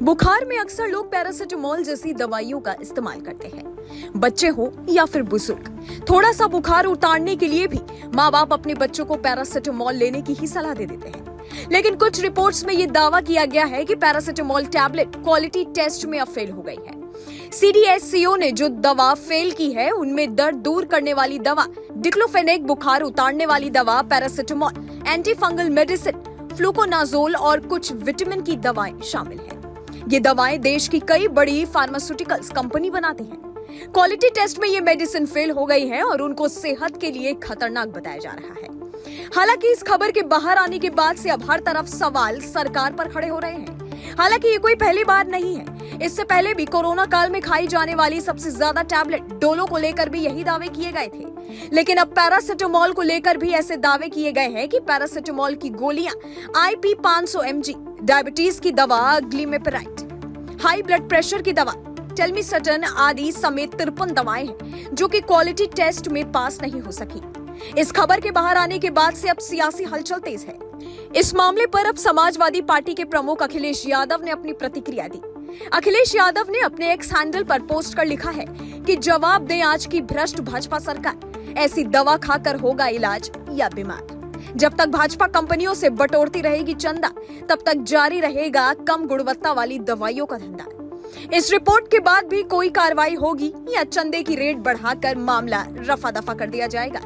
बुखार में अक्सर लोग पैरासिटामोल जैसी दवाइयों का इस्तेमाल करते हैं। बच्चे हो या फिर बुजुर्ग, थोड़ा सा बुखार उतारने के लिए भी माँ बाप अपने बच्चों को पैरासिटामोल लेने की ही सलाह दे देते हैं। लेकिन कुछ रिपोर्ट्स में ये दावा किया गया है कि पैरासिटामोल टैबलेट क्वालिटी टेस्ट में अब फेल हो गई है। CDSCO ने जो दवा फेल की है उनमें दर्द दूर करने वाली दवा डिक्लोफेनेक, बुखार उतारने वाली दवा paracetamol, anti fungal medicine, fluconazole और कुछ विटामिन की दवाएं शामिल हैं। ये दवाएं देश की कई बड़ी फार्मास्यूटिकल्स कंपनी बनाती हैं। क्वालिटी टेस्ट में ये मेडिसिन फेल हो गई है और उनको सेहत के लिए खतरनाक बताया जा रहा है। हालांकि इस खबर के बाहर आने के बाद से अब हर तरफ सवाल सरकार पर खड़े हो रहे हैं। हालांकि ये कोई पहली बार नहीं है। इससे पहले भी कोरोना काल में खाई जाने वाली सबसे ज्यादा टैबलेट डोलो को लेकर भी यही दावे किए गए थे। लेकिन अब पैरासिटामोल को लेकर भी ऐसे दावे किए गए हैं कि पैरासिटामोल की गोलियां IP 500 mg, डायबिटीज की दवा ग्लिमेपेराइड, हाई ब्लड प्रेशर की दवा टेल्मिसटन आदि समेत 53 दवाएं हैं जो कि क्वालिटी टेस्ट में पास नहीं हो सकी। इस खबर के बाहर आने के बाद से अब सियासी हलचल तेज है। इस मामले पर अब समाजवादी पार्टी के प्रमुख अखिलेश यादव ने अपनी प्रतिक्रिया दी। अखिलेश यादव ने अपने एक्स हैंडल पर पोस्ट कर लिखा है कि जवाब दें आज की भ्रष्ट भाजपा सरकार, ऐसी दवा खाकर होगा इलाज या बीमार। जब तक भाजपा कंपनियों से बटोरती रहेगी चंदा, तब तक जारी रहेगा कम गुणवत्ता वाली दवाइयों का धंधा। इस रिपोर्ट के बाद भी कोई कार्रवाई होगी या चंदे की रेट बढ़ाकर मामला रफा दफा कर दिया जाएगा।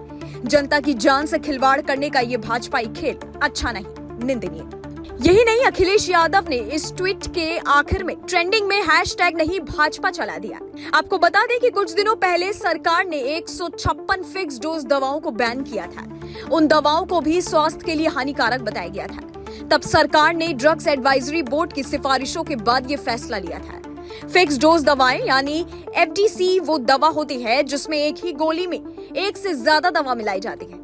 जनता की जान से खिलवाड़ करने का ये भाजपाई खेल अच्छा नहीं, निंदनीय। यही नहीं, अखिलेश यादव ने इस ट्वीट के आखिर में ट्रेंडिंग में हैशटैग नहीं भाजपा चला दिया। आपको बता दें कि कुछ दिनों पहले सरकार ने 156 फिक्स डोज दवाओं को बैन किया था। उन दवाओं को भी स्वास्थ्य के लिए हानिकारक बताया गया था। तब सरकार ने ड्रग्स एडवाइजरी बोर्ड की सिफारिशों के बाद ये फैसला लिया था। फिक्स डोज दवाएं यानी FDC वो दवा होती है जिसमें एक ही गोली में एक से ज्यादा दवा मिलाई जाती है।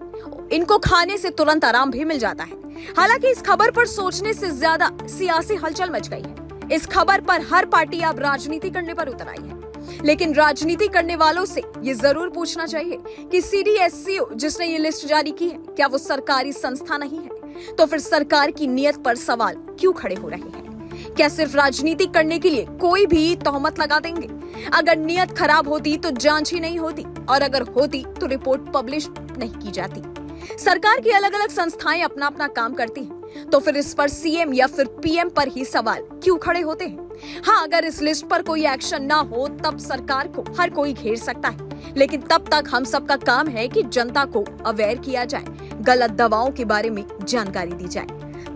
इनको खाने से तुरंत आराम भी मिल जाता है। हालांकि इस खबर पर सोचने से ज्यादा सियासी हलचल मच गई है। इस खबर पर हर पार्टी अब राजनीति करने पर उतर आई है। लेकिन राजनीति करने वालों से ये जरूर पूछना चाहिए कि CDSCO जिसने ये लिस्ट जारी की है, क्या वो सरकारी संस्था नहीं है? तो फिर सरकार की नीयत पर सवाल क्यों खड़े हो रहे हैं? क्या सिर्फ राजनीति करने के लिए कोई भी तोहमत लगा देंगे? अगर नीयत खराब होती तो जांच ही नहीं होती, और अगर होती तो रिपोर्ट पब्लिश नहीं की जाती। सरकार की अलग अलग संस्थाएं अपना अपना काम करती हैं, तो फिर इस पर CM या फिर PM पर ही सवाल क्यों खड़े होते हैं? हाँ, अगर इस लिस्ट पर कोई एक्शन ना हो तब सरकार को हर कोई घेर सकता है, लेकिन तब तक हम सबका काम है कि जनता को अवेयर किया जाए, गलत दवाओं के बारे में जानकारी दी जाए।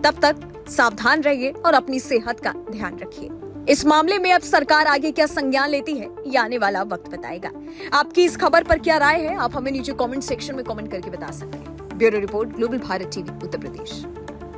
तब तक सावधान रहिए और अपनी सेहत का ध्यान रखिए। इस मामले में अब सरकार आगे क्या संज्ञान लेती है, ये आने वाला वक्त बताएगा। आपकी इस खबर पर क्या राय है, आप हमें नीचे कमेंट सेक्शन में कमेंट करके बता सकते हैं। Bureau report, global Bharat TV, Uttar Pradesh.